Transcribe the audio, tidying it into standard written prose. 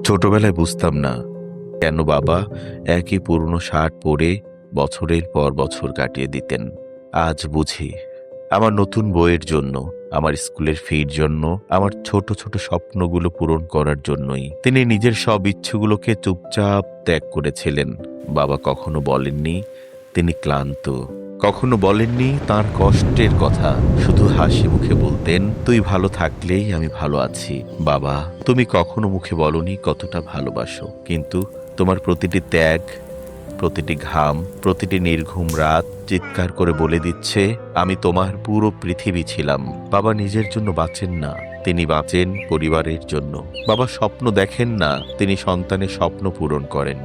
ছোটবেলায় বুঝতাম না কেন বাবা একই পুরনো শার্ট পরে বছরের পর বছর কাটিয়ে দিতেন। আজ বুঝি আমার নতুন বইয়ের জন্য, আমার স্কুলের ফির জন্য, আমার ছোট ছোট স্বপ্নগুলো পূরণ করার জন্যই তিনি নিজের সব ইচ্ছেগুলোকে চুপচাপ ত্যাগ করেছিলেন। বাবা কখনো বলেননি তিনি ক্লান্ত, কখনো বলেননি তার কষ্টের কথা, শুধু হাসি মুখে বলতেন, তুই ভালো থাকলেই আমি ভালো আছি। বাবা, তুমি কখনো মুখে বলনি কতটা ভালোবাসো, কিন্তু তোমার প্রতিটি ত্যাগ, প্রতিটি ঘাম, প্রতিটি নির্ঘুম রাত চিৎকার করে বলে দিচ্ছে আমি তোমার পুরো পৃথিবী ছিলাম। বাবা নিজের জন্য বাঁচেন না, তিনি বাঁচেন পরিবারের জন্য। বাবা স্বপ্ন দেখেন না, তিনি সন্তানের স্বপ্ন পূরণ করেন।